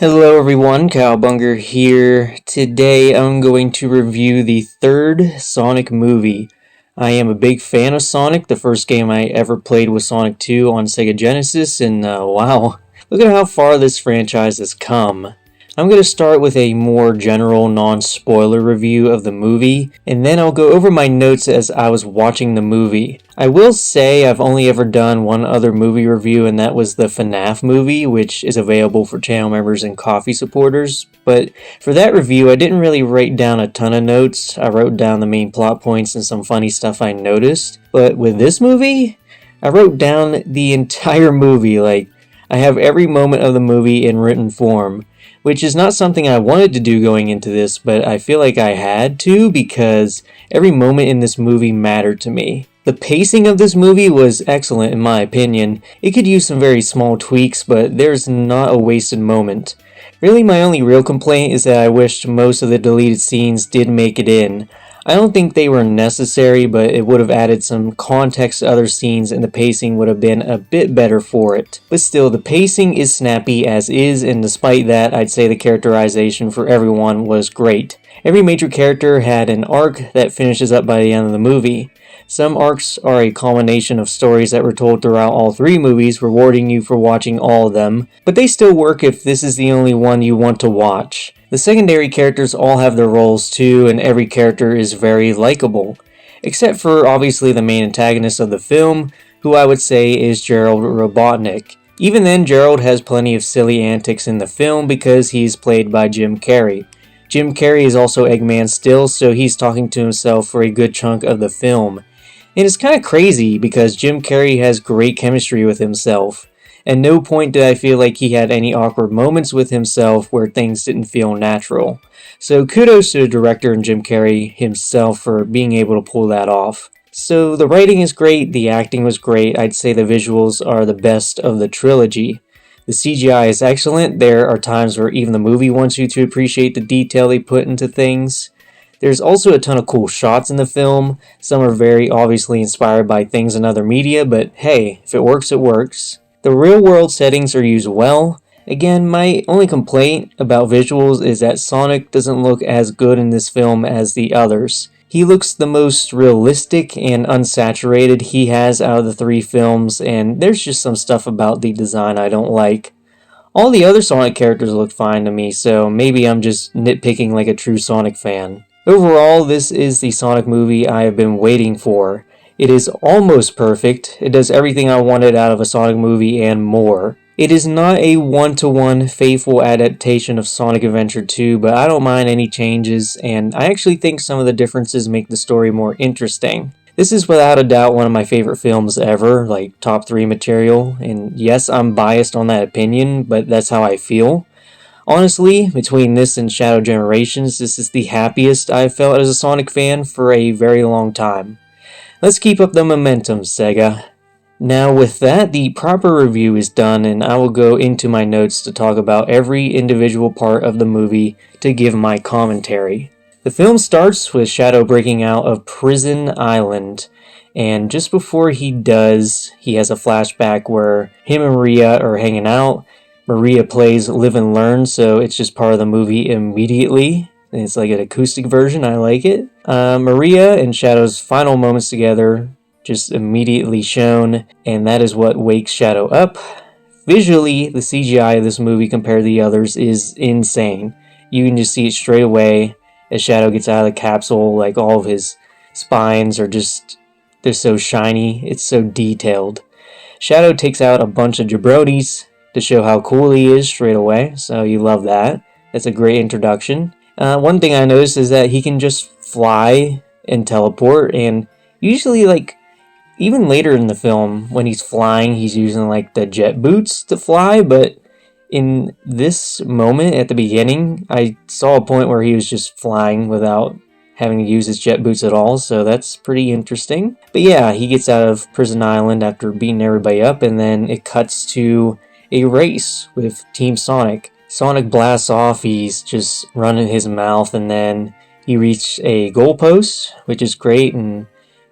Hello everyone, Cowbunger here. Today I'm going to review the third Sonic movie. I am a big fan of Sonic. The first game I ever played was Sonic 2 on Sega Genesis, and wow, look at how far this franchise has come. I'm going to start with a more general, non-spoiler review of the movie, and then I'll go over my notes as I was watching the movie. I will say I've only ever done one other movie review, and that was the FNAF movie, which is available for channel members and coffee supporters. But for that review, I didn't really write down a ton of notes. I wrote down the main plot points and some funny stuff I noticed. But with this movie, I wrote down the entire movie. I have every moment of the movie in written form, which is not something I wanted to do going into this, but I feel like I had to because every moment in this movie mattered to me. The pacing of this movie was excellent in my opinion. It could use some very small tweaks, but there's not a wasted moment. Really, my only real complaint is that I wished most of the deleted scenes did make it in. I don't think they were necessary, but it would have added some context to other scenes and the pacing would have been a bit better for it. But still, the pacing is snappy as is, and despite that, I'd say the characterization for everyone was great. Every major character had an arc that finishes up by the end of the movie. Some arcs are a culmination of stories that were told throughout all three movies, rewarding you for watching all of them, but they still work if this is the only one you want to watch. The secondary characters all have their roles too, and every character is very likable. Except for obviously the main antagonist of the film, who I would say is Gerald Robotnik. Even then, Gerald has plenty of silly antics in the film because he's played by Jim Carrey. Jim Carrey is also Eggman still, so he's talking to himself for a good chunk of the film. And it's kind of crazy because Jim Carrey has great chemistry with himself. At no point did I feel like he had any awkward moments with himself where things didn't feel natural. So kudos to the director and Jim Carrey himself for being able to pull that off. So the writing is great, the acting was great, I'd say the visuals are the best of the trilogy. The CGI is excellent, there are times where even the movie wants you to appreciate the detail they put into things. There's also a ton of cool shots in the film, some are very obviously inspired by things in other media, but hey, if it works, it works. The real-world settings are used well. Again, my only complaint about visuals is that Sonic doesn't look as good in this film as the others. He looks the most realistic and unsaturated he has out of the three films, and there's just some stuff about the design I don't like. All the other Sonic characters look fine to me, so maybe I'm just nitpicking like a true Sonic fan. Overall, this is the Sonic movie I have been waiting for. It is almost perfect. It does everything I wanted out of a Sonic movie and more. It is not a one-to-one faithful adaptation of Sonic Adventure 2, but I don't mind any changes, and I actually think some of the differences make the story more interesting. This is without a doubt one of my favorite films ever, like top 3 material, and yes, I'm biased on that opinion, but that's how I feel. Honestly, between this and Shadow Generations, this is the happiest I've felt as a Sonic fan for a very long time. Let's keep up the momentum, Sega. Now with that, the proper review is done and I will go into my notes to talk about every individual part of the movie to give my commentary. The film starts with Shadow breaking out of Prison Island, and just before he does, he has a flashback where him and Maria are hanging out. Maria plays Live and Learn, so it's just part of the movie immediately. It's like an acoustic version, I like it. Maria and Shadow's final moments together just immediately shown, and that is what wakes Shadow up. Visually, the CGI of this movie compared to the others is insane. You can just see it straight away as Shadow gets out of the capsule, like all of his spines are just, they're so shiny, it's so detailed. Shadow takes out a bunch of jabronis to show how cool he is straight away, so you love that. That's a great introduction. One thing I noticed is that he can just fly and teleport, and usually even later in the film when he's flying he's using the jet boots to fly, but in this moment at the beginning I saw a point where he was just flying without having to use his jet boots at all, so that's pretty interesting. But yeah, he gets out of Prison Island after beating everybody up, and then it cuts to a race with Team Sonic. Sonic blasts off, he's just running his mouth, and then he reached a goalpost, which is great, and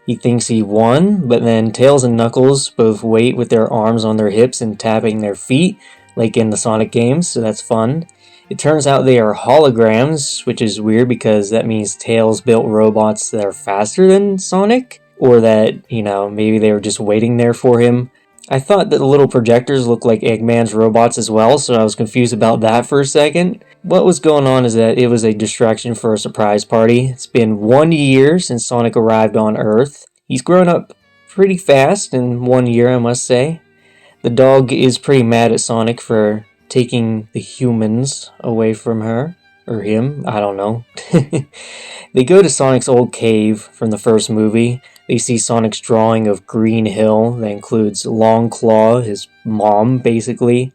he thinks he won, but then Tails and Knuckles both wait with their arms on their hips and tapping their feet, like in the Sonic games, so that's fun. It turns out they are holograms, which is weird because that means Tails built robots that are faster than Sonic, or that, maybe they were just waiting there for him. I thought that the little projectors looked like Eggman's robots as well, so I was confused about that for a second. What was going on is that it was a distraction for a surprise party. It's been 1 year since Sonic arrived on Earth. He's grown up pretty fast in 1 year, I must say. The dog is pretty mad at Sonic for taking the humans away from her, or him, I don't know. They go to Sonic's old cave from the first movie. They see Sonic's drawing of Green Hill that includes Longclaw, his mom, basically.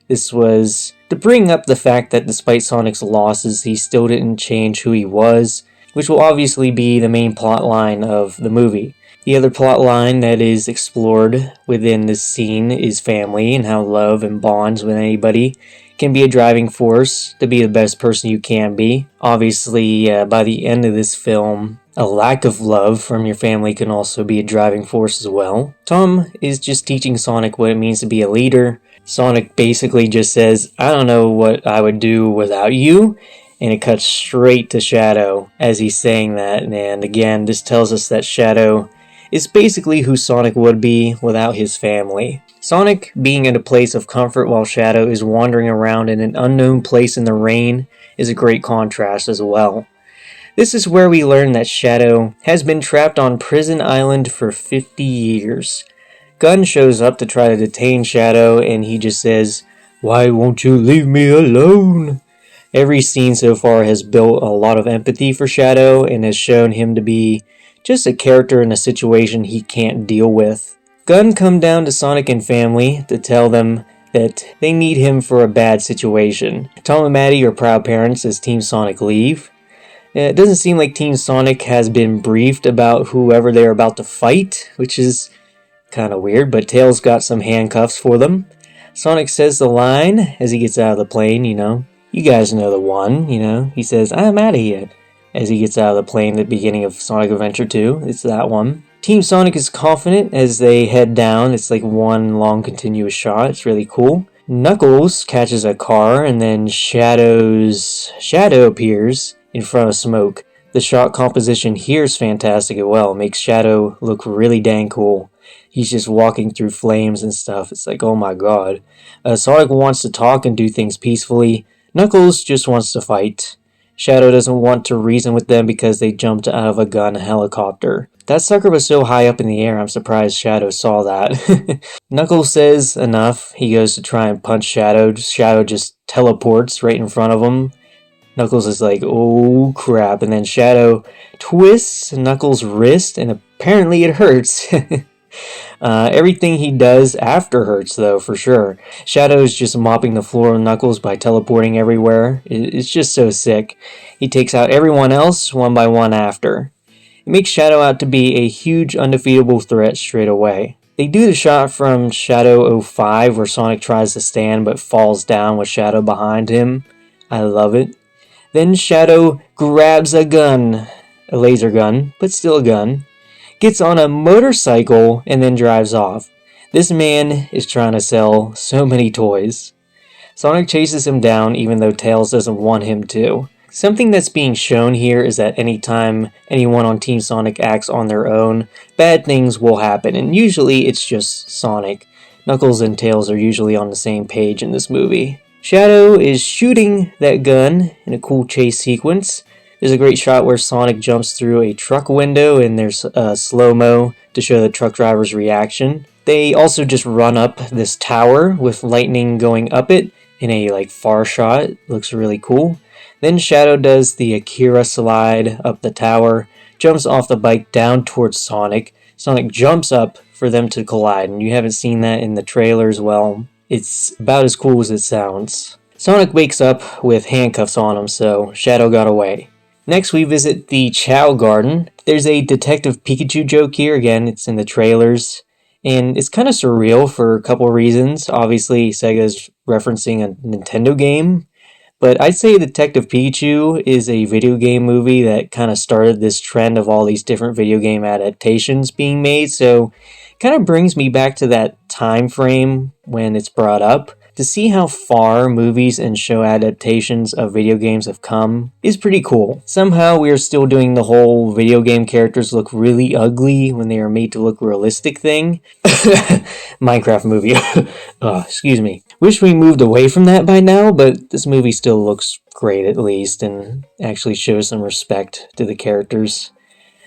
This was to bring up the fact that despite Sonic's losses, he still didn't change who he was, which will obviously be the main plot line of the movie. The other plot line that is explored within this scene is family and how love and bonds with anybody can be a driving force to be the best person you can be. Obviously, by the end of this film, a lack of love from your family can also be a driving force as well. Tom is just teaching Sonic what it means to be a leader. Sonic basically just says, "I don't know what I would do without you," and it cuts straight to Shadow as he's saying that. And again, this tells us that Shadow is basically who Sonic would be without his family. Sonic being in a place of comfort while Shadow is wandering around in an unknown place in the rain is a great contrast as well. This is where we learn that Shadow has been trapped on Prison Island for 50 years. Gun shows up to try to detain Shadow and he just says, "Why won't you leave me alone?" Every scene so far has built a lot of empathy for Shadow and has shown him to be just a character in a situation he can't deal with. Gun come down to Sonic and family to tell them that they need him for a bad situation. Tom and Maddie are proud parents as Team Sonic leave. It doesn't seem like Team Sonic has been briefed about whoever they're about to fight, which is kind of weird, but Tails got some handcuffs for them. Sonic says the line as he gets out of the plane, You guys know the one, He says, "I'm out of here," as he gets out of the plane at the beginning of Sonic Adventure 2. It's that one. Team Sonic is confident as they head down. It's like one long continuous shot. It's really cool. Knuckles catches a car and then Shadow appears in front of smoke. The shot composition here is fantastic as well. It makes Shadow look really dang cool. He's just walking through flames and stuff. It's like, oh my god. Sonic wants to talk and do things peacefully. Knuckles just wants to fight. Shadow doesn't want to reason with them because they jumped out of a gun helicopter. That sucker was so high up in the air, I'm surprised Shadow saw that. Knuckles says enough. He goes to try and punch Shadow. Shadow just teleports right in front of him. Knuckles is like, oh crap, and then Shadow twists Knuckles' wrist, and apparently it hurts. Everything he does after hurts, though, for sure. Shadow's just mopping the floor with Knuckles by teleporting everywhere. It's just so sick. He takes out everyone else one by one after. It makes Shadow out to be a huge undefeatable threat straight away. They do the shot from Shadow 05 where Sonic tries to stand but falls down with Shadow behind him. I love it. Then Shadow grabs a gun, a laser gun, but still a gun, gets on a motorcycle, and then drives off. This man is trying to sell so many toys. Sonic chases him down even though Tails doesn't want him to. Something that's being shown here is that anytime anyone on Team Sonic acts on their own, bad things will happen, and usually it's just Sonic. Knuckles and Tails are usually on the same page in this movie. Shadow is shooting that gun in a cool chase sequence. There's a great shot where Sonic jumps through a truck window and there's a slow-mo to show the truck driver's reaction. They also just run up this tower with lightning going up it in a far shot. Looks really cool. Then Shadow does the Akira slide up the tower, jumps off the bike down towards Sonic. Sonic jumps up for them to collide, and you haven't seen that in the trailer as well. It's about as cool as it sounds. Sonic wakes up with handcuffs on him, so Shadow got away. Next, we visit the Chao Garden. There's a Detective Pikachu joke here. Again, it's in the trailers. And it's kind of surreal for a couple reasons. Obviously, Sega's referencing a Nintendo game. But I'd say Detective Pikachu is a video game movie that kind of started this trend of all these different video game adaptations being made. So kind of brings me back to that time frame when it's brought up. To see how far movies and show adaptations of video games have come is pretty cool. Somehow we are still doing the whole video game characters look really ugly when they are made to look realistic thing. Minecraft movie. Excuse me. Wish we moved away from that by now, but this movie still looks great at least and actually shows some respect to the characters.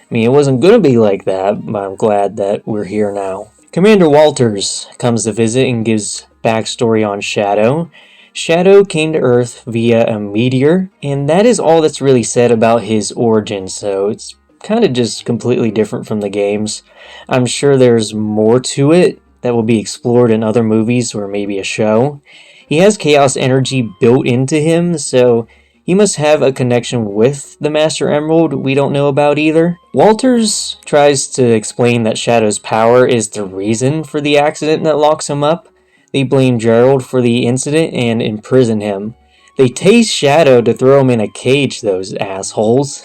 I mean, it wasn't gonna be like that, but I'm glad that we're here now. Commander Walters comes to visit and gives backstory on Shadow. Shadow came to Earth via a meteor, and that is all that's really said about his origin, so it's kind of just completely different from the games. I'm sure there's more to it that will be explored in other movies or maybe a show. He has chaos energy built into him, so he must have a connection with the Master Emerald we don't know about either. Walters tries to explain that Shadow's power is the reason for the accident that locks him up. They blame Gerald for the incident and imprison him. They tase Shadow to throw him in a cage, those assholes.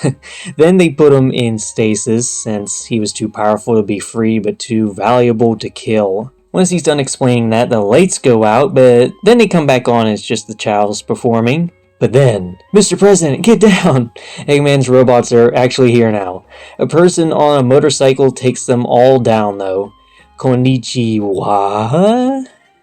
Then they put him in stasis since he was too powerful to be free but too valuable to kill. Once he's done explaining that, the lights go out, but then they come back on and it's just the Childs performing. But then, Mr. President, get down! Eggman's robots are actually here now. A person on a motorcycle takes them all down, though. Konnichiwa?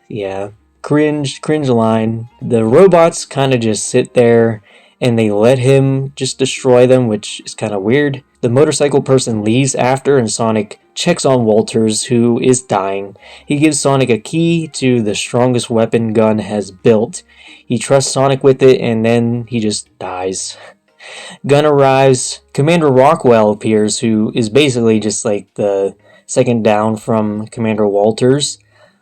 Yeah. Cringe line. The robots kind of just sit there, and they let him just destroy them, which is kind of weird. The motorcycle person leaves after, and Sonic checks on Walters, who is dying. He gives Sonic a key to the strongest weapon Gun has built. He trusts Sonic with it, and then he just dies. Gun arrives. Commander Rockwell appears, who is basically just like the second down from Commander Walters.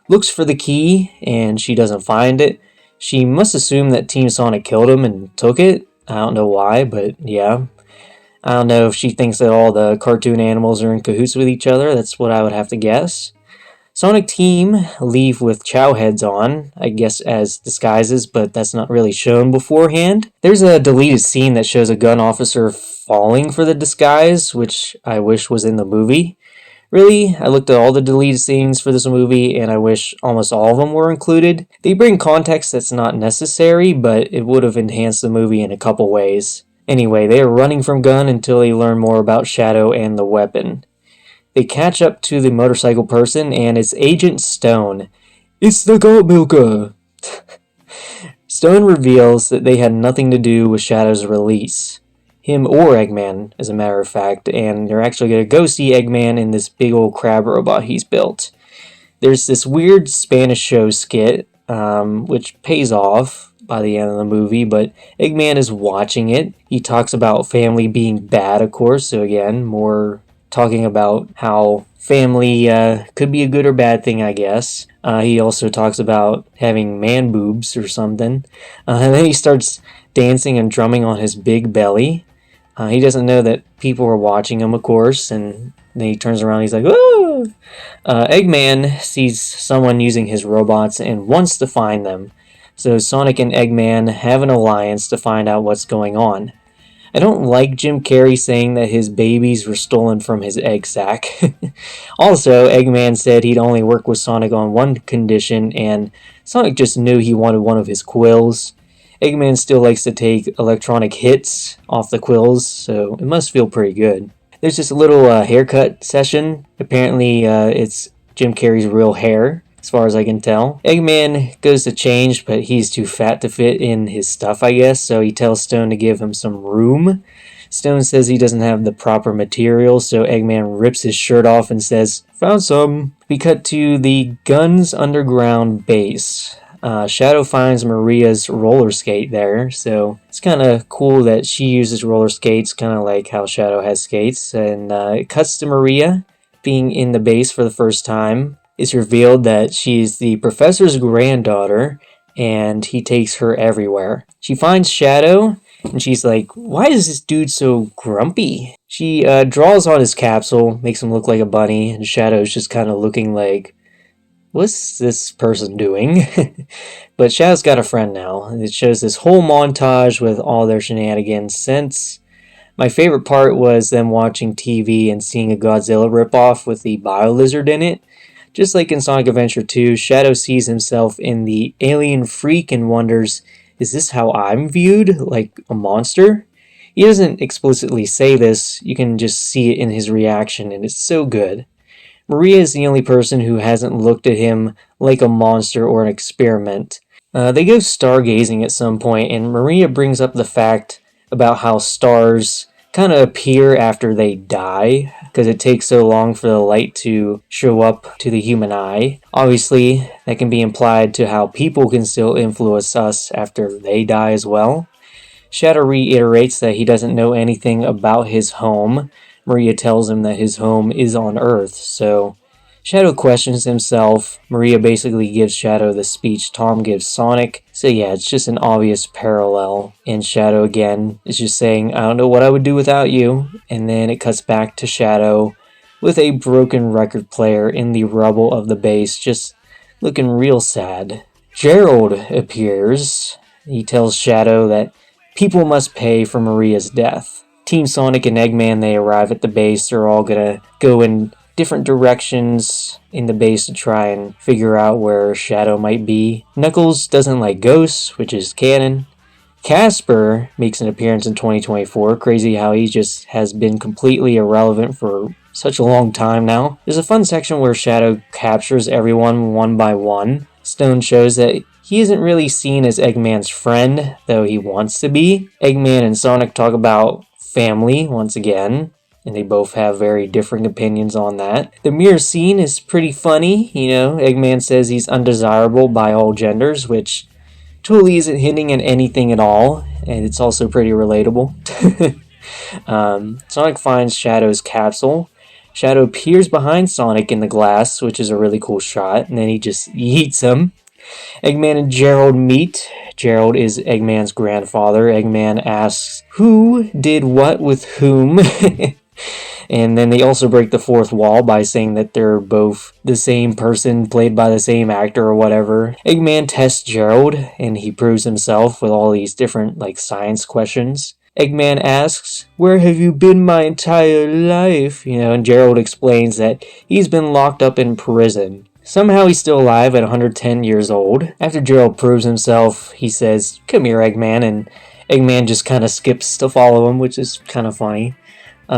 Looks for the key, and she doesn't find it. She must assume that Team Sonic killed him and took it. I don't know why, but yeah. I don't know if she thinks that all the cartoon animals are in cahoots with each other. That's what I would have to guess. Sonic Team leave with Chow heads on, I guess as disguises, but that's not really shown beforehand. There's a deleted scene that shows a gun officer falling for the disguise, which I wish was in the movie. Really, I looked at all the deleted scenes for this movie, and I wish almost all of them were included. They bring context that's not necessary, but it would have enhanced the movie in a couple ways. Anyway, they are running from Gun until they learn more about Shadow and the weapon. They catch up to the motorcycle person, and it's Agent Stone. It's the Goat Milker! Stone reveals that they had nothing to do with Shadow's release. Him or Eggman, as a matter of fact, and they're actually going to go see Eggman in this big old crab robot he's built. There's this weird Spanish show skit, which pays off by the end of the movie, but Eggman is watching it. He talks about family being bad, of course, so again, more talking about how family could be a good or bad thing, I guess. He also talks about having man boobs or something. And then he starts dancing and drumming on his big belly. He doesn't know that people are watching him, of course, and then he turns around and he's like, "Oh!" Eggman sees someone using his robots and wants to find them. So Sonic and Eggman have an alliance to find out what's going on. I don't like Jim Carrey saying that his babies were stolen from his egg sack. Also, Eggman said he'd only work with Sonic on one condition, and Sonic just knew he wanted one of his quills. Eggman still likes to take electronic hits off the quills, so it must feel pretty good. There's this little haircut session. Apparently, it's Jim Carrey's real hair, as far as I can tell. Eggman goes to change, but he's too fat to fit in his stuff, I guess, so he tells Stone to give him some room. Stone says he doesn't have the proper material, so Eggman rips his shirt off and says, "Found some." We cut to the Gun's underground base. Shadow finds Maria's roller skate there, so it's kind of cool that she uses roller skates, kind of like how Shadow has skates. And it cuts to Maria being in the base for the first time. It's revealed that she's the professor's granddaughter, and he takes her everywhere. She finds Shadow, and she's like, "Why is this dude so grumpy?" She draws on his capsule, makes him look like a bunny, and Shadow's just kind of looking like, "What's this person doing?" But Shadow's got a friend now. It shows this whole montage with all their shenanigans since. My favorite part was them watching TV and seeing a Godzilla ripoff with the Bio Lizard in it. Just like in Sonic Adventure 2, Shadow sees himself in the alien freak and wonders, is this how I'm viewed? Like a monster? He doesn't explicitly say this, you can just see it in his reaction, and it's so good. Maria is the only person who hasn't looked at him like a monster or an experiment. They go stargazing at some point, and Maria brings up the fact about how stars kind of appear after they die, because it takes so long for the light to show up to the human eye. Obviously, that can be implied to how people can still influence us after they die as well. Shadow reiterates that he doesn't know anything about his home. Maria tells him that his home is on Earth, so Shadow questions himself. Maria basically gives Shadow the speech Tom gives Sonic. So yeah, it's just an obvious parallel. And Shadow again is just saying, I don't know what I would do without you. And then it cuts back to Shadow with a broken record player in the rubble of the base, just looking real sad. Gerald appears. He tells Shadow that people must pay for Maria's death. Team Sonic and Eggman, they arrive at the base. They're all gonna go in different directions in the base to try and figure out where Shadow might be. Knuckles doesn't like ghosts, which is canon. Casper makes an appearance in 2024. Crazy how he just has been completely irrelevant for such a long time now. There's a fun section where Shadow captures everyone one by one. Stone shows that he isn't really seen as Eggman's friend, though he wants to be. Eggman and Sonic talk about family once again, and they both have very differing opinions on that. The mirror scene is pretty funny. Eggman says he's undesirable by all genders, which totally isn't hinting at anything at all, and it's also pretty relatable. Sonic finds Shadow's capsule. Shadow appears behind Sonic in the glass, which is a really cool shot, and then he just yeets him. Eggman and Gerald meet. Gerald is Eggman's grandfather. Eggman asks, who did what with whom? And then they also break the fourth wall by saying that they're both the same person played by the same actor or whatever. Eggman tests Gerald, and he proves himself with all these different science questions. Eggman asks, where have you been my entire life? And Gerald explains that he's been locked up in prison. Somehow he's still alive at 110 years old. After Gerald proves himself, he says, come here, Eggman, and Eggman just kind of skips to follow him, which is kind of funny.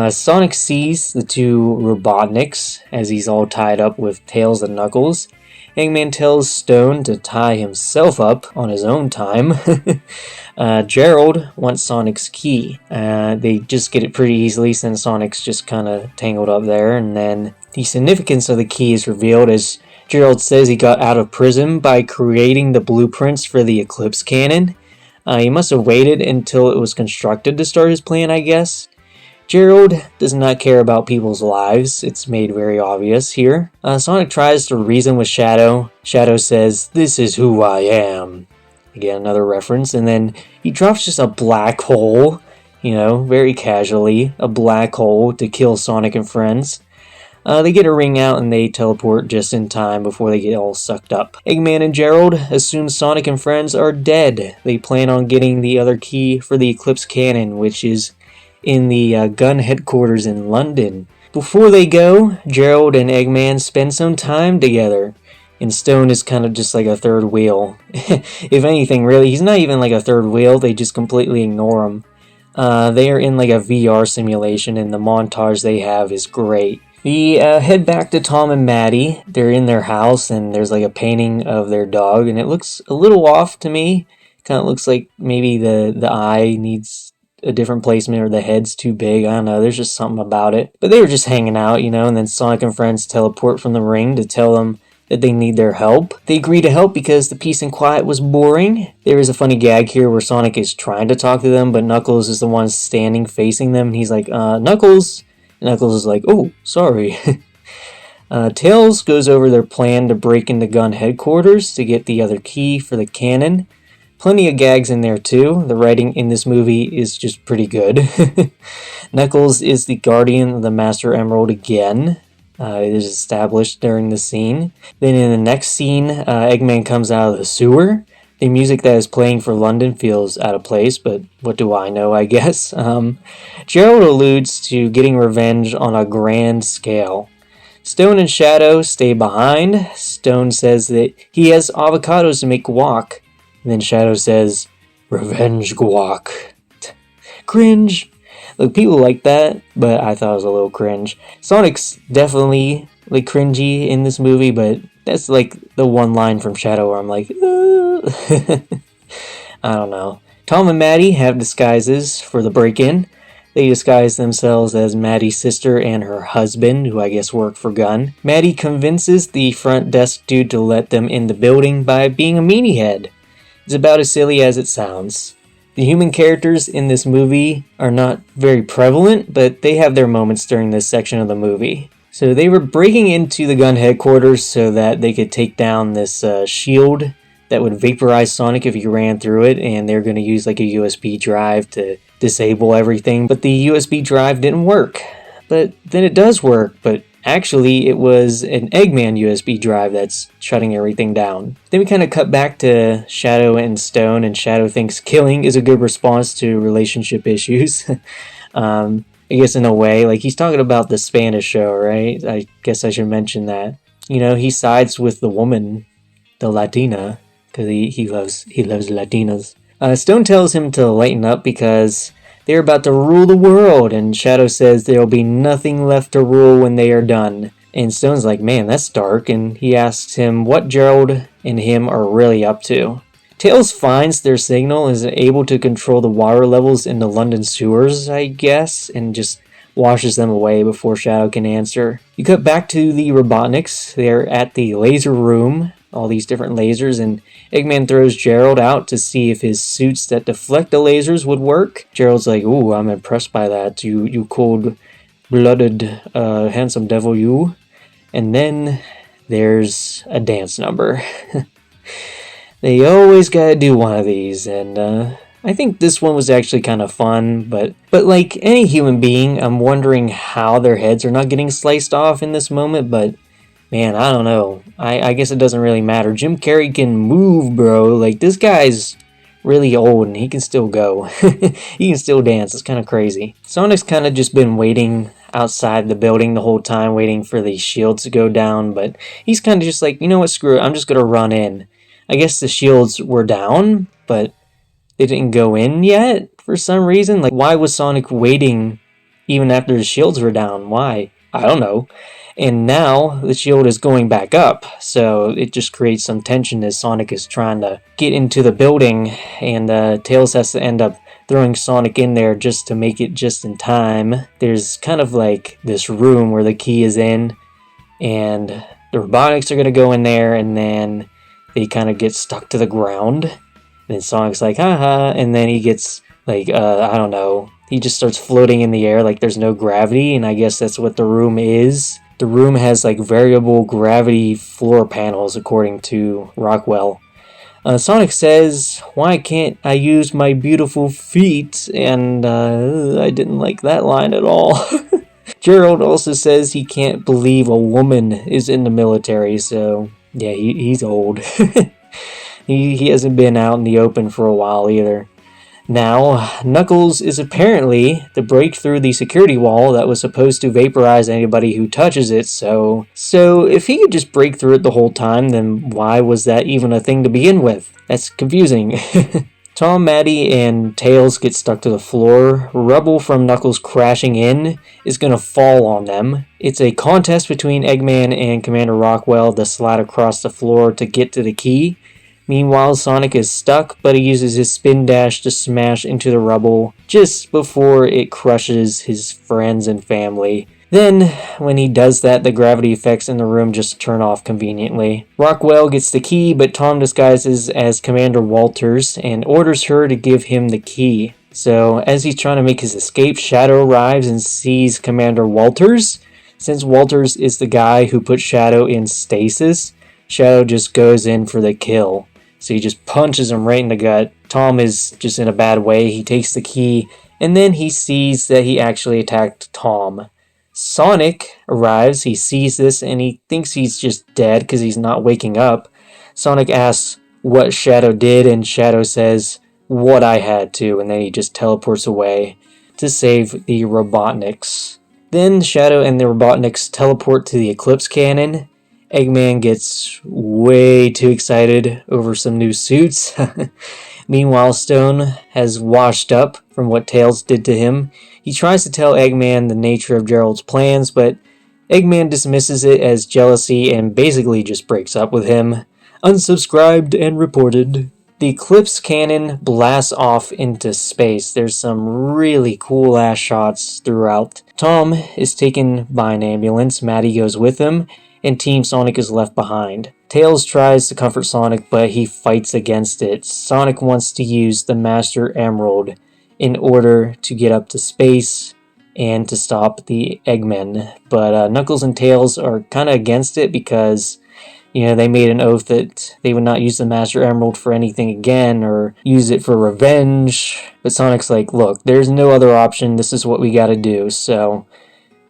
Sonic sees the two Robotniks as he's all tied up with Tails and Knuckles. Eggman tells Stone to tie himself up on his own time. Gerald wants Sonic's key. They just get it pretty easily since Sonic's just kind of tangled up there. And then the significance of the key is revealed as Gerald says he got out of prison by creating the blueprints for the Eclipse Cannon. He must have waited until it was constructed to start his plan, I guess. Gerald does not care about people's lives. It's made very obvious here. Sonic tries to reason with Shadow. Shadow says, this is who I am. Again, another reference. And then he drops just a black hole, very casually. A black hole to kill Sonic and friends. They get a ring out and they teleport just in time before they get all sucked up. Eggman and Gerald assume Sonic and friends are dead. They plan on getting the other key for the Eclipse Cannon, which is in the gun headquarters in London. Before they go, Gerald and Eggman spend some time together, and Stone is kind of just like a third wheel. If anything, really, he's not even like a third wheel, they just completely ignore him. They are in a VR simulation, and the montage they have is great. We head back to Tom and Maddie. They're in their house, and there's a painting of their dog, and it looks a little off to me. Kind of looks like maybe the eye needs a different placement or the head's too big. I don't know, there's just something about it. But they were just hanging out, and then Sonic and friends teleport from the ring to tell them that they need their help. They agree to help because the peace and quiet was boring. There is a funny gag here where Sonic is trying to talk to them, but Knuckles is the one standing facing them, and he's like, Knuckles! And Knuckles is like, oh, sorry. Tails goes over their plan to break into gun headquarters to get the other key for the cannon. Plenty of gags in there too. The writing in this movie is just pretty good. Knuckles is the guardian of the Master Emerald again. It is established during the scene. Then in the next scene, Eggman comes out of the sewer. The music that is playing for London feels out of place, but what do I know, I guess. Gerald alludes to getting revenge on a grand scale. Stone and Shadow stay behind. Stone says that he has avocados to make guac. And then Shadow says, "Revenge guac." Cringe. Look, people like that, but I thought it was a little cringe. Sonic's definitely like cringy in this movie, but that's like the one line from Shadow where I'm like, I don't know. Tom and Maddie have disguises for the break-in. They disguise themselves as Maddie's sister and her husband, who I guess work for Gunn. Maddie convinces the front desk dude to let them in the building by being a meanie head. It's about as silly as it sounds. The human characters in this movie are not very prevalent, but they have their moments during this section of the movie. So they were breaking into the Gunn headquarters so that they could take down this shield that would vaporize Sonic if he ran through it, and they're going to use like a USB drive to disable everything, but the USB drive didn't work. But then it does work, but actually it was an Eggman USB drive that's shutting everything down. Then we kind of cut back to Shadow and Stone, and Shadow thinks killing is a good response to relationship issues. I guess in a way, like he's talking about the Spanish show, right? I guess I should mention that. You know, he sides with the woman, the Latina, because he loves Latinas. Stone tells him to lighten up because they're about to rule the world, and Shadow says there'll be nothing left to rule when they are done. And Stone's like, man, that's dark, and he asks him what Gerald and him are really up to. Tails finds their signal, is able to control the water levels in the London sewers, I guess, and just washes them away before Shadow can answer. You cut back to the Robotniks. They're at the laser room, all these different lasers, and Eggman throws Gerald out to see if his suits that deflect the lasers would work. Gerald's like, ooh, I'm impressed by that, you cold-blooded, handsome devil, you. And then there's a dance number. They always gotta do one of these, and I think this one was actually kind of fun, but like any human being, I'm wondering how their heads are not getting sliced off in this moment, but man, I don't know. I guess it doesn't really matter. Jim Carrey can move, bro. Like, this guy's really old and he can still go. He can still dance. It's kind of crazy. Sonic's kind of just been waiting outside the building the whole time, waiting for the shields to go down, but he's kind of just like, you know what, screw it. I'm just going to run in. I guess the shields were down, but they didn't go in yet for some reason. Like, why was Sonic waiting even after the shields were down? Why? I don't know. And now the shield is going back up, so it just creates some tension as Sonic is trying to get into the building, and Tails has to end up throwing Sonic in there just to make it just in time. There's kind of like this room where the key is in, and the Robotniks are going to go in there, and then they kind of get stuck to the ground. And then Sonic's like, haha, and then he gets like, I don't know, he just starts floating in the air like there's no gravity, and I guess that's what the room is. The room has like variable gravity floor panels, according to Rockwell. Sonic says, why can't I use my beautiful feet? And I didn't like that line at all. Gerald also says he can't believe a woman is in the military, so yeah, he's old. He hasn't been out in the open for a while either. Now, Knuckles is apparently to break through the security wall that was supposed to vaporize anybody who touches it, so if he could just break through it the whole time, then why was that even a thing to begin with? That's confusing. Tom, Maddie, and Tails get stuck to the floor. Rubble from Knuckles crashing in is going to fall on them. It's a contest between Eggman and Commander Rockwell to slide across the floor to get to the key. Meanwhile, Sonic is stuck, but he uses his spin dash to smash into the rubble just before it crushes his friends and family. Then, when he does that, the gravity effects in the room just turn off conveniently. Rockwell gets the key, but Tom disguises as Commander Walters and orders her to give him the key. So, as he's trying to make his escape, Shadow arrives and sees Commander Walters. Since Walters is the guy who put Shadow in stasis, Shadow just goes in for the kill. So he just punches him right in the gut. Tom is just in a bad way. He takes the key, and then he sees that he actually attacked Tom. Sonic arrives, he sees this, and he thinks he's just dead because he's not waking up. Sonic asks what Shadow did, and Shadow says, what I had to, and then he just teleports away to save the Robotniks. Then Shadow and the Robotniks teleport to the Eclipse Cannon. Eggman gets way too excited over some new suits. Meanwhile, Stone has washed up from what Tails did to him. He tries to tell Eggman the nature of Gerald's plans, but Eggman dismisses it as jealousy and basically just breaks up with him. Unsubscribed and reported. The Eclipse Cannon blasts off into space. There's some really cool ass shots throughout. Tom is taken by an ambulance, Maddie goes with him, and Team Sonic is left behind. Tails tries to comfort Sonic, but he fights against it. Sonic wants to use the Master Emerald in order to get up to space and to stop the Eggmen. But Knuckles and Tails are kind of against it because, they made an oath that they would not use the Master Emerald for anything again or use it for revenge. But Sonic's like, look, there's no other option. This is what we gotta do. So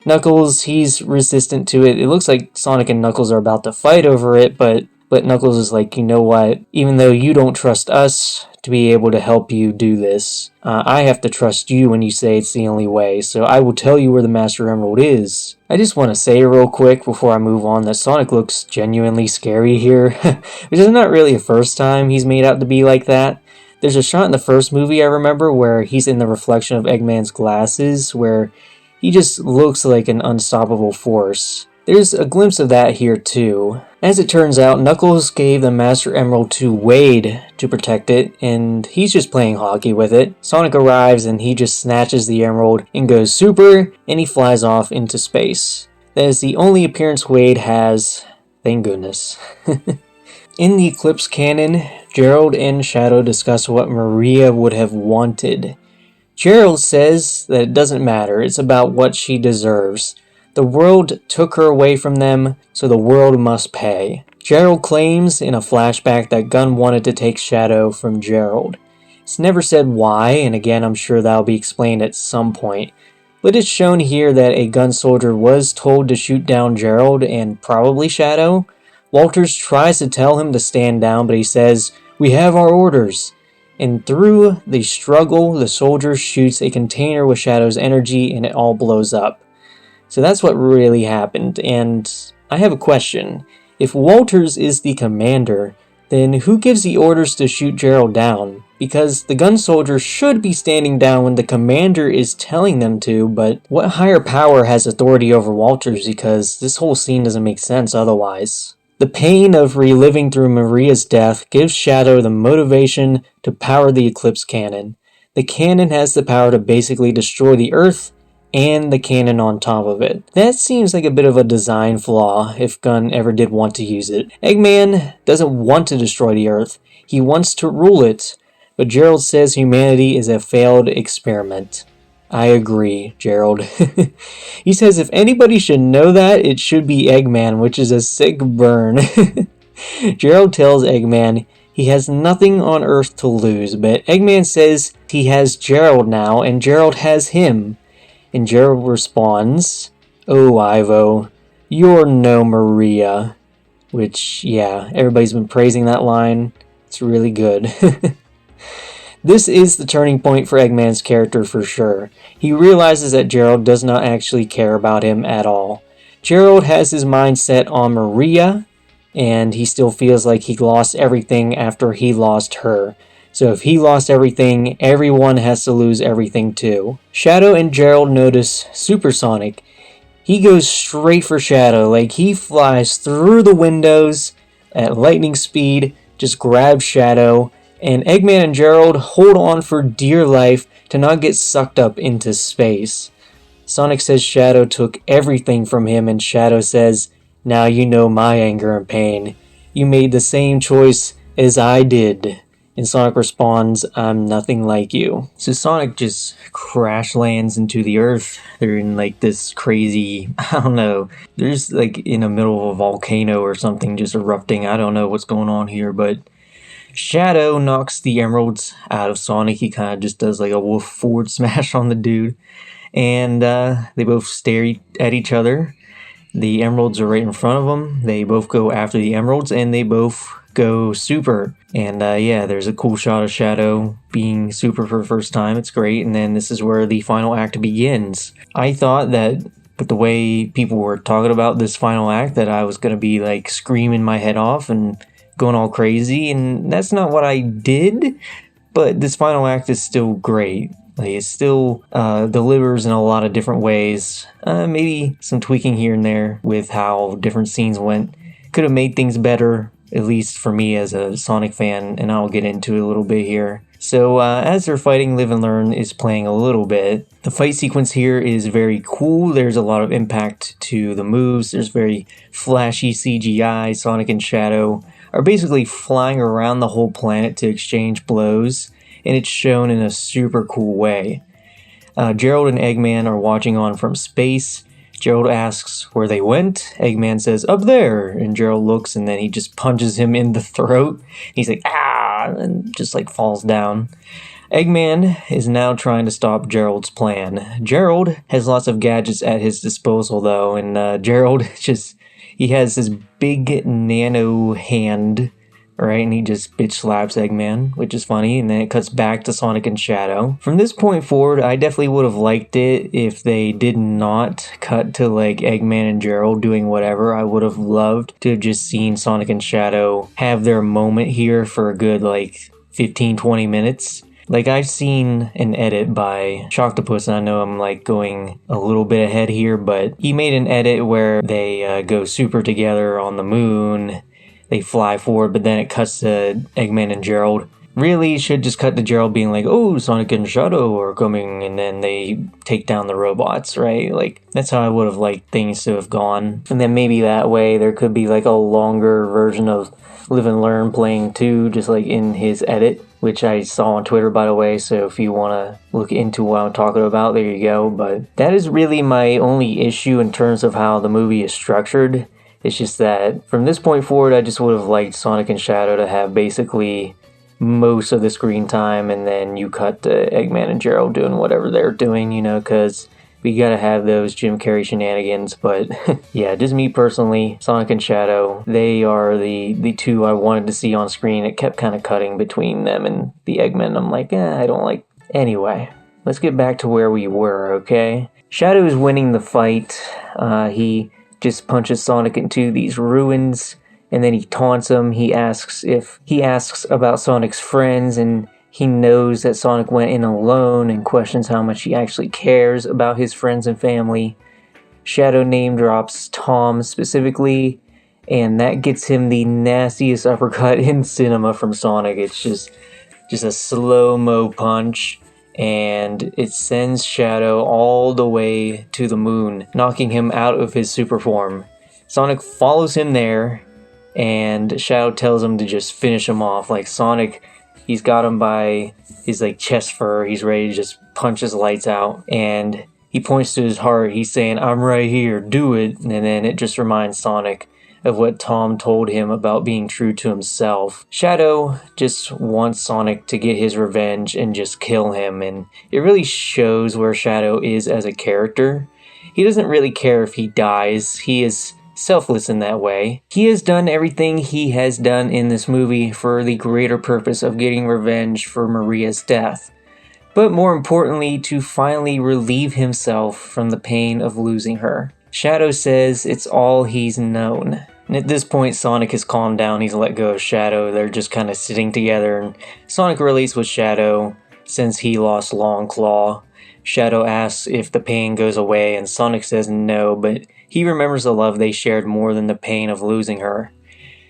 Knuckles, he's resistant to it. It looks like Sonic and Knuckles are about to fight over it, but Knuckles is like, you know what? Even though you don't trust us to be able to help you do this, I have to trust you when you say it's the only way, so I will tell you where the Master Emerald is. I just want to say real quick before I move on that Sonic looks genuinely scary here, which is not really the first time he's made out to be like that. There's a shot in the first movie I remember where he's in the reflection of Eggman's glasses, where he just looks like an unstoppable force. There's a glimpse of that here too. As it turns out, Knuckles gave the Master Emerald to Wade to protect it, and he's just playing hockey with it. Sonic arrives and he just snatches the emerald and goes super, and he flies off into space. That is the only appearance Wade has, thank goodness. In the Eclipse Cannon, Gerald and Shadow discuss what Maria would have wanted. Gerald says that it doesn't matter, it's about what she deserves. The world took her away from them, so the world must pay. Gerald claims in a flashback that Gun wanted to take Shadow from Gerald. It's never said why, and again I'm sure that'll be explained at some point. But it's shown here that a Gun soldier was told to shoot down Gerald and probably Shadow. Walters tries to tell him to stand down, but he says, "We have our orders." And through the struggle, the soldier shoots a container with Shadow's energy and it all blows up. So that's what really happened, and I have a question. If Walters is the commander, then who gives the orders to shoot Gerald down? Because the Gun soldier should be standing down when the commander is telling them to, but what higher power has authority over Walters? Because this whole scene doesn't make sense otherwise. The pain of reliving through Maria's death gives Shadow the motivation to power the Eclipse Cannon. The cannon has the power to basically destroy the Earth and the cannon on top of it. That seems like a bit of a design flaw if Gun ever did want to use it. Eggman doesn't want to destroy the Earth, he wants to rule it, but Gerald says humanity is a failed experiment. I agree, Gerald. He says if anybody should know that, it should be Eggman, which is a sick burn. Gerald tells Eggman he has nothing on Earth to lose, but Eggman says he has Gerald now, and Gerald has him. And Gerald responds, "Oh, Ivo, you're no Maria." Which, yeah, everybody's been praising that line. It's really good. This is the turning point for Eggman's character for sure. He realizes that Gerald does not actually care about him at all. Gerald has his mind set on Maria, and he still feels like he lost everything after he lost her. So if he lost everything, everyone has to lose everything too. Shadow and Gerald notice Supersonic. He goes straight for Shadow, like he flies through the windows at lightning speed, just grabs Shadow, and Eggman and Gerald hold on for dear life to not get sucked up into space. Sonic says Shadow took everything from him, and Shadow says, "Now you know my anger and pain. You made the same choice as I did." And Sonic responds, "I'm nothing like you." So Sonic just crash lands into the Earth. They're in like this crazy, I don't know, there's like in the middle of a volcano or something just erupting. I don't know what's going on here, but Shadow knocks the emeralds out of Sonic. He kind of just does like a wolf forward smash on the dude. And they both stare at each other. The emeralds are right in front of them. They both go after the emeralds and they both go super. And yeah, there's a cool shot of Shadow being super for the first time. It's great. And then this is where the final act begins. I thought that But the way people were talking about this final act, that I was gonna be like screaming my head off and going all crazy, and that's not what I did. But this final act is still great. Like, it still delivers in a lot of different ways. Maybe some tweaking here and there with how different scenes went. Could have made things better, at least for me as a Sonic fan, and I'll get into it a little bit here. So as they're fighting, Live and Learn is playing a little bit. The fight sequence here is very cool. There's a lot of impact to the moves. There's very flashy CGI. Sonic and Shadow are basically flying around the whole planet to exchange blows, and it's shown in a super cool way. Gerald and Eggman are watching on from space. Gerald asks where they went. Eggman says, "Up there." And Gerald looks, and then he just punches him in the throat. He's like, "Ah!" and just like falls down. Eggman is now trying to stop Gerald's plan. Gerald has lots of gadgets at his disposal, though, and Gerald he has his big nano hand, right? And he just bitch slaps Eggman, which is funny. And then it cuts back to Sonic and Shadow. From this point forward, I definitely would have liked it if they did not cut to like Eggman and Gerald doing whatever. I would have loved to have just seen Sonic and Shadow have their moment here for a good like 15-20 minutes. Like, I've seen an edit by Shocktopus, and I know I'm like going a little bit ahead here, but he made an edit where they go super together on the moon. They fly forward, but then it cuts to Eggman and Gerald. Really should just cut to Gerald being like, "Oh, Sonic and Shadow are coming," and then they take down the robots, right? Like, that's how I would have liked things to have gone. And then maybe that way there could be like a longer version of Live and Learn playing too, just like in his edit, which I saw on Twitter, by the way, so if you want to look into what I'm talking about, there you go. But that is really my only issue in terms of how the movie is structured. It's just that from this point forward, I just would have liked Sonic and Shadow to have basically most of the screen time, and then you cut to Eggman and Gerald doing whatever they're doing, you know, because we gotta have those Jim Carrey shenanigans. But yeah, just me personally, Sonic and Shadow, they are the two I wanted to see on screen. It kept kind of cutting between them and the Eggman. I'm like, I don't like... Anyway, let's get back to where we were, okay? Shadow is winning the fight. He just punches Sonic into these ruins, and then he taunts him. He asks about Sonic's friends, and he knows that Sonic went in alone, and questions how much he actually cares about his friends and family. Shadow name drops Tom specifically, and that gets him the nastiest uppercut in cinema from Sonic. It's just a slow-mo punch, and it sends Shadow all the way to the moon, knocking him out of his super form. Sonic follows him there, and Shadow tells him to just finish him off. Like, Sonic, he's got him by his like chest fur. He's ready to just punch his lights out, and he points to his heart. He's saying, "I'm right here, do it." And then it just reminds Sonic of what Tom told him about being true to himself. Shadow just wants Sonic to get his revenge and just kill him, and it really shows where Shadow is as a character. He doesn't really care if he dies. He is selfless in that way. He has done everything he has done in this movie for the greater purpose of getting revenge for Maria's death, but more importantly, to finally relieve himself from the pain of losing her. Shadow says it's all he's known. And at this point, Sonic has calmed down. He's let go of Shadow. They're just kind of sitting together, and Sonic relates with Shadow since he lost Long Claw. Shadow asks if the pain goes away, and Sonic says no, but he remembers the love they shared more than the pain of losing her.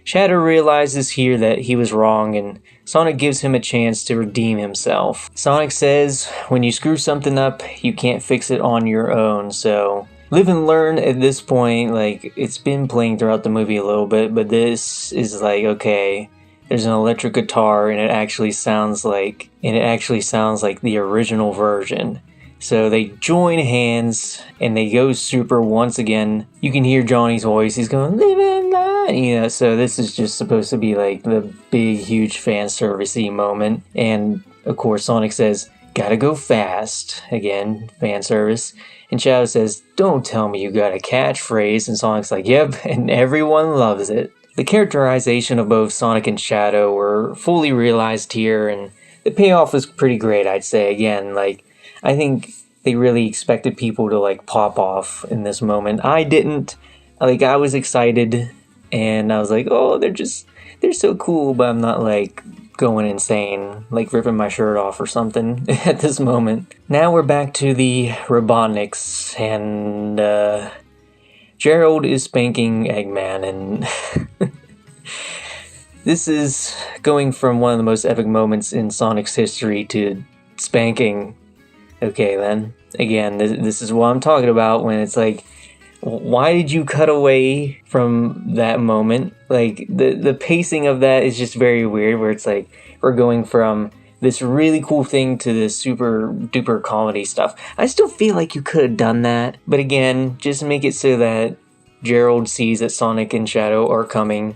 Shadow realizes here that he was wrong, and Sonic gives him a chance to redeem himself. Sonic says, when you screw something up, you can't fix it on your own, so Live and Learn at this point, like, it's been playing throughout the movie a little bit, but this is like, okay, there's an electric guitar, and it actually sounds like the original version. So they join hands, and they go super once again. You can hear Johnny's voice. He's going, "Live and learn," you know, so this is just supposed to be like the big, huge fan servicey moment. And of course, Sonic says, "Gotta go fast." Again, fan service. And Shadow says, "Don't tell me you got a catchphrase." And Sonic's like, "Yep," and everyone loves it. The characterization of both Sonic and Shadow were fully realized here, and the payoff was pretty great, I'd say. Again, like, I think they really expected people to like pop off in this moment. I didn't. Like, I was excited and I was like, oh, they're so cool, but I'm not like going insane, like ripping my shirt off or something at this moment. Now we're back to the Robotniks, and Gerald is spanking Eggman, and this is going from one of the most epic moments in Sonic's history to spanking. Okay, then. Again, this is what I'm talking about when it's like, why did you cut away from that moment? Like, the pacing of that is just very weird, where it's like, we're going from this really cool thing to this super duper comedy stuff. I still feel like you could have done that, but again, just make it so that Gerald sees that Sonic and Shadow are coming,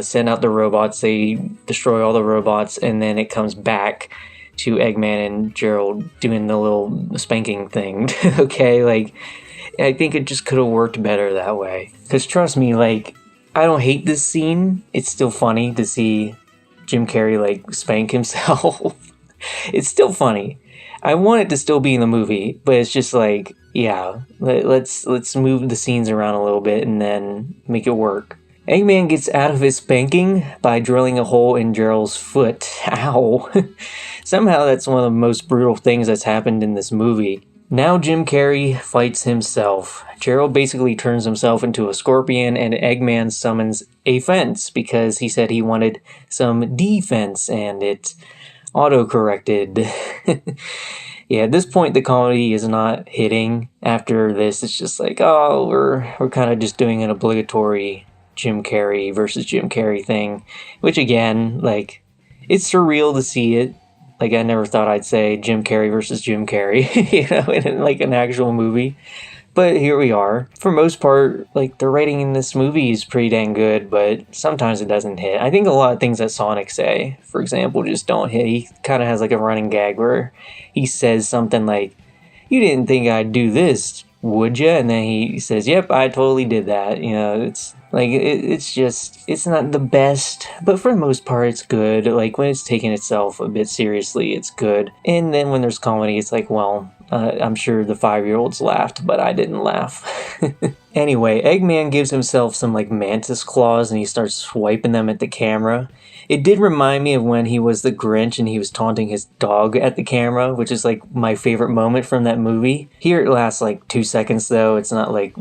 send out the robots, they destroy all the robots, and then it comes back to Eggman and Gerald doing the little spanking thing. Okay, like, I think it just could have worked better that way. Because trust me, like, I don't hate this scene. It's still funny to see Jim Carrey, like, spank himself. It's still funny. I want it to still be in the movie, but it's just like, yeah, let's move the scenes around a little bit and then make it work. Eggman gets out of his spanking by drilling a hole in Gerald's foot. Ow. Somehow that's one of the most brutal things that's happened in this movie. Now Jim Carrey fights himself. Gerald basically turns himself into a scorpion, and Eggman summons a fence because he said he wanted some defense, and it auto-corrected. Yeah, at this point the comedy is not hitting. After this, it's just like, oh, we're kind of just doing an obligatory Jim Carrey versus Jim Carrey thing, which again, like, it's surreal to see it. Like, I never thought I'd say Jim Carrey versus Jim Carrey, you know, in like an actual movie. But here we are. For most part, like, the writing in this movie is pretty dang good, but sometimes it doesn't hit. I think a lot of things that Sonic say, for example, just don't hit. He kind of has like a running gag where he says something like, you didn't think I'd do this, would ya? And then he says, yep, I totally did that. You know, it's like, it's just, it's not the best, but for the most part, it's good. Like, when it's taking itself a bit seriously, it's good. And then when there's comedy, it's like, well, I'm sure the 5-year-olds laughed, but I didn't laugh. Anyway, Eggman gives himself some, like, mantis claws, and he starts swiping them at the camera. It did remind me of when he was the Grinch and he was taunting his dog at the camera, which is, like, my favorite moment from that movie. Here it lasts, like, 2 seconds, though. It's not, like,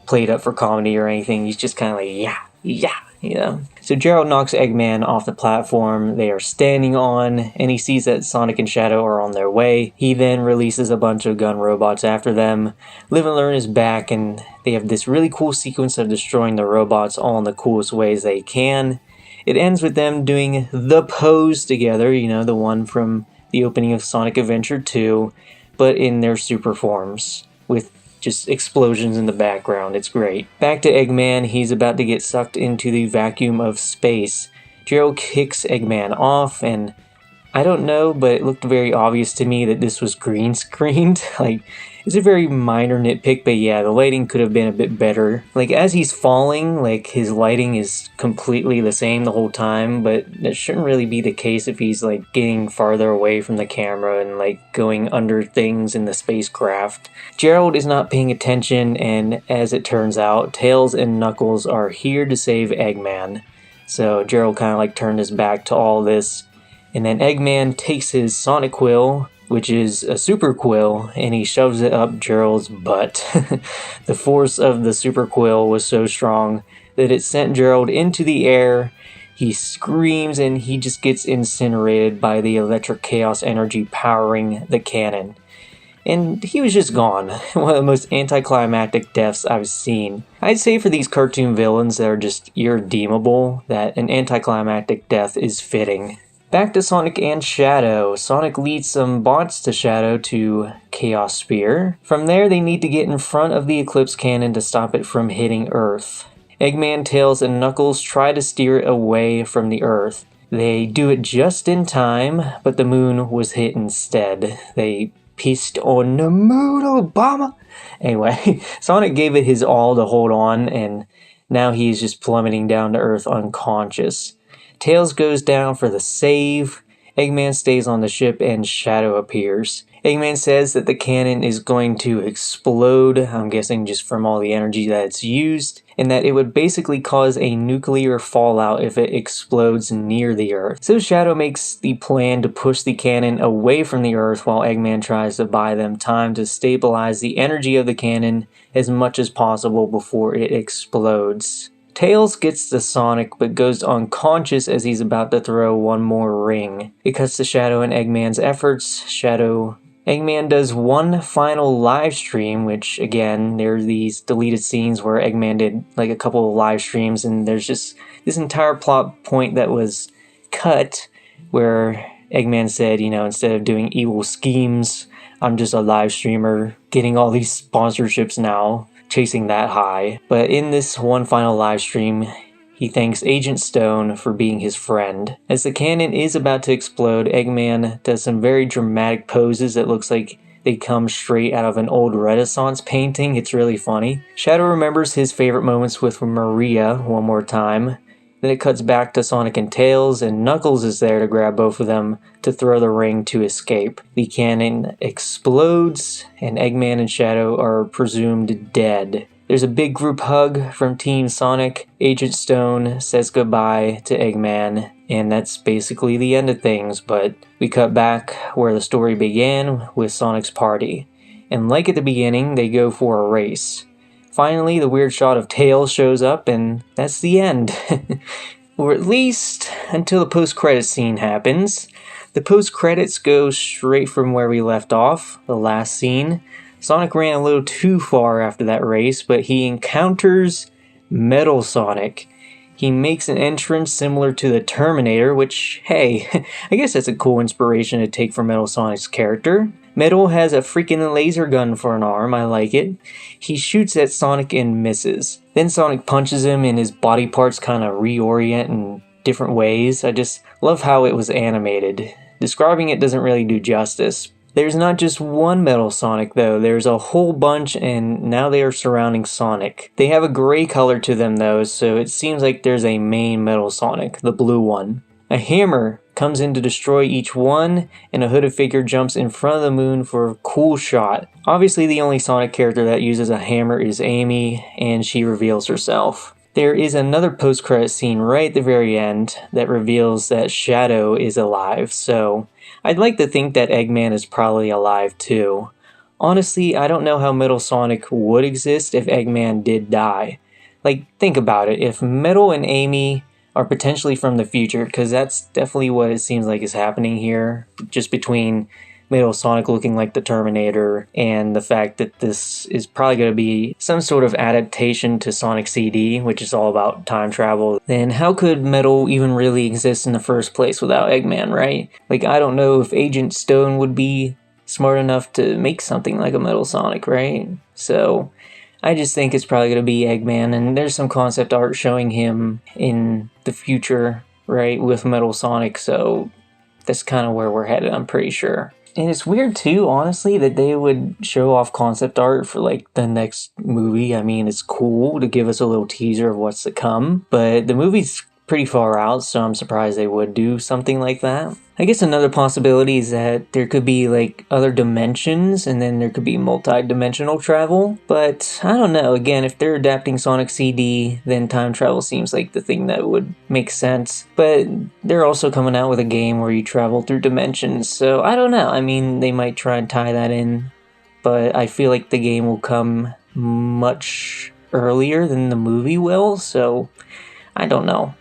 played up for comedy or anything. He's just kind of like, yeah, you know. So Gerald knocks Eggman off the platform they are standing on, and he sees that Sonic and Shadow are on their way. He then releases a bunch of gun robots after them. Live and Learn is back, and they have this really cool sequence of destroying the robots all in the coolest ways they can. It ends with them doing the pose together, you know, the one from the opening of Sonic Adventure 2, but in their super forms, with just explosions in the background. It's great. Back to Eggman, he's about to get sucked into the vacuum of space. Gerald kicks Eggman off, and I don't know, but it looked very obvious to me that this was green screened. Like, it's a very minor nitpick, but yeah, the lighting could have been a bit better. Like, as he's falling, like, his lighting is completely the same the whole time, but that shouldn't really be the case if he's, like, getting farther away from the camera and, like, going under things in the spacecraft. Gerald is not paying attention, and as it turns out, Tails and Knuckles are here to save Eggman. So Gerald kind of, like, turned his back to all this, and then Eggman takes his Sonic Quill, which is a Super Quill, and he shoves it up Gerald's butt. The force of the Super Quill was so strong that it sent Gerald into the air. He screams, and he just gets incinerated by the electric chaos energy powering the cannon. And he was just gone. One of the most anticlimactic deaths I've seen. I'd say for these cartoon villains that are just irredeemable, that an anticlimactic death is fitting. Back to Sonic and Shadow. Sonic leads some bots to Shadow to Chaos Spear. From there, they need to get in front of the Eclipse Cannon to stop it from hitting Earth. Eggman, Tails, and Knuckles try to steer it away from the Earth. They do it just in time, but the moon was hit instead. They pissed on the moon, Obama! Anyway, Sonic gave it his all to hold on, and now he's just plummeting down to Earth unconscious. Tails goes down for the save, Eggman stays on the ship, and Shadow appears. Eggman says that the cannon is going to explode, I'm guessing just from all the energy that it's used, and that it would basically cause a nuclear fallout if it explodes near the Earth. So Shadow makes the plan to push the cannon away from the Earth while Eggman tries to buy them time to stabilize the energy of the cannon as much as possible before it explodes. Tails gets to Sonic but goes unconscious as he's about to throw one more ring. It cuts to Shadow and Eggman's efforts. Eggman does one final live stream, which again, there are these deleted scenes where Eggman did like a couple of live streams, and there's just this entire plot point that was cut where Eggman said, instead of doing evil schemes, I'm just a live streamer getting all these sponsorships now, chasing that high. But in this one final live stream, he thanks Agent Stone for being his friend. As the cannon is about to explode, Eggman does some very dramatic poses that looks like they come straight out of an old Renaissance painting. It's really funny. Shadow remembers his favorite moments with Maria one more time. Then it cuts back to Sonic and Tails, and Knuckles is there to grab both of them to throw the ring to escape. The cannon explodes, and Eggman and Shadow are presumed dead. There's a big group hug from Team Sonic. Agent Stone says goodbye to Eggman, and that's basically the end of things, but we cut back where the story began with Sonic's party. And like at the beginning, they go for a race. Finally, the weird shot of Tails shows up, and that's the end. Or at least until the post-credits scene happens. The post-credits go straight from where we left off, the last scene. Sonic ran a little too far after that race, but he encounters Metal Sonic. He makes an entrance similar to the Terminator, which, hey, I guess that's a cool inspiration to take from Metal Sonic's character. Metal has a freaking laser gun for an arm, I like it. He shoots at Sonic and misses. Then Sonic punches him and his body parts kind of reorient in different ways. I just love how it was animated. Describing it doesn't really do justice. There's not just one Metal Sonic though, there's a whole bunch, and now they are surrounding Sonic. They have a gray color to them though, so it seems like there's a main Metal Sonic, the blue one. A hammer comes in to destroy each one, and a hooded figure jumps in front of the moon for a cool shot. Obviously the only Sonic character that uses a hammer is Amy, and she reveals herself. There is another post-credit scene right at the very end that reveals that Shadow is alive, so I'd like to think that Eggman is probably alive too. Honestly, I don't know how Metal Sonic would exist if Eggman did die. Like, think about it, if Metal and Amy are potentially from the future, because that's definitely what it seems like is happening here, just between Metal Sonic looking like the Terminator and the fact that this is probably going to be some sort of adaptation to Sonic CD, which is all about time travel, then how could Metal even really exist in the first place without Eggman, right? Like, I don't know if Agent Stone would be smart enough to make something like a Metal Sonic, right? So I just think it's probably going to be Eggman, and there's some concept art showing him in the future, right, with Metal Sonic, so that's kind of where we're headed, I'm pretty sure. And it's weird too, honestly, that they would show off concept art for like the next movie. I mean, it's cool to give us a little teaser of what's to come, but the movie's pretty far out, so I'm surprised they would do something like that. I guess another possibility is that there could be like other dimensions, and then there could be multi-dimensional travel, but I don't know. Again, if they're adapting Sonic CD, then time travel seems like the thing that would make sense, but they're also coming out with a game where you travel through dimensions, so I don't know. I mean, they might try and tie that in, but I feel like the game will come much earlier than the movie will, so I don't know.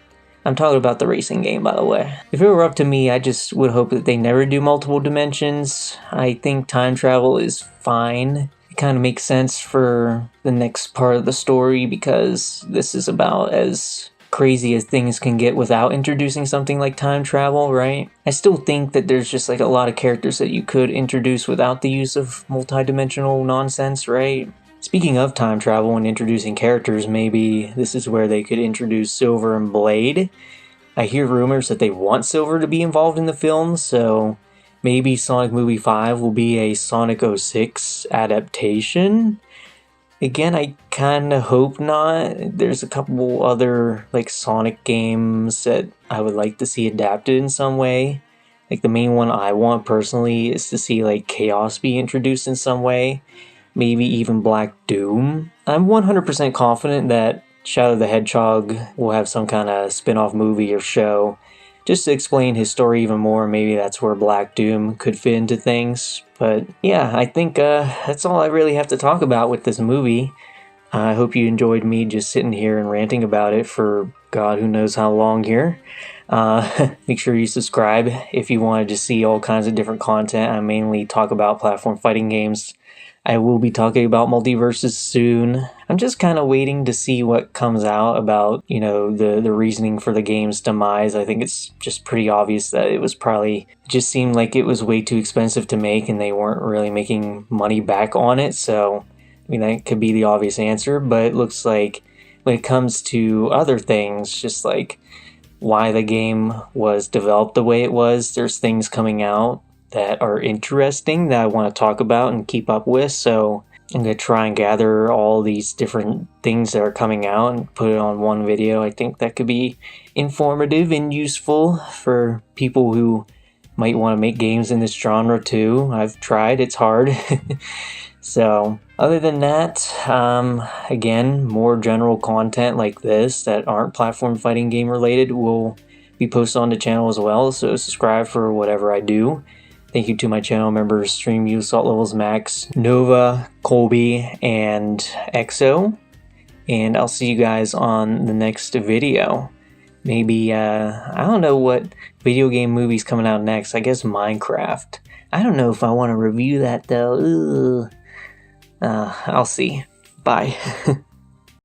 I'm talking about the racing game, by the way. If it were up to me, I just would hope that they never do multiple dimensions. I think time travel is fine. It kind of makes sense for the next part of the story because this is about as crazy as things can get without introducing something like time travel, right? I still think that there's just like a lot of characters that you could introduce without the use of multi-dimensional nonsense, right? Speaking of time travel and introducing characters, maybe this is where they could introduce Silver and Blade. I hear rumors that they want Silver to be involved in the film, so maybe Sonic Movie 5 will be a Sonic 06 adaptation. Again, I kinda hope not. There's a couple other like Sonic games that I would like to see adapted in some way. Like, the main one I want personally is to see like Chaos be introduced in some way, maybe even Black Doom. I'm 100% confident that Shadow the Hedgehog will have some kind of spin-off movie or show just to explain his story even more. Maybe that's where Black Doom could fit into things. But yeah, I think that's all I really have to talk about with this movie. I hope you enjoyed me just sitting here and ranting about it for God who knows how long here. Make sure you subscribe if you wanted to see all kinds of different content. I mainly talk about platform fighting games. I will be talking about Multiverses soon. I'm just kind of waiting to see what comes out about, the reasoning for the game's demise. I think it's just pretty obvious that it just seemed like it was way too expensive to make and they weren't really making money back on it. So, that could be the obvious answer, but it looks like when it comes to other things, just like why the game was developed the way it was, there's things coming out that are interesting that I want to talk about and keep up with. So I'm going to try and gather all these different things that are coming out and put it on one video. I think that could be informative and useful for people who might want to make games in this genre too. I've tried, it's hard. So other than that, again, more general content like this that aren't platform fighting game related will be posted on the channel as well. So subscribe for whatever I do. Thank you to my channel members, StreamU, Assault Levels Max, Nova, Colby, and EXO. And I'll see you guys on the next video. Maybe, I don't know what video game movie's coming out next. I guess Minecraft. I don't know if I want to review that though. I'll see. Bye.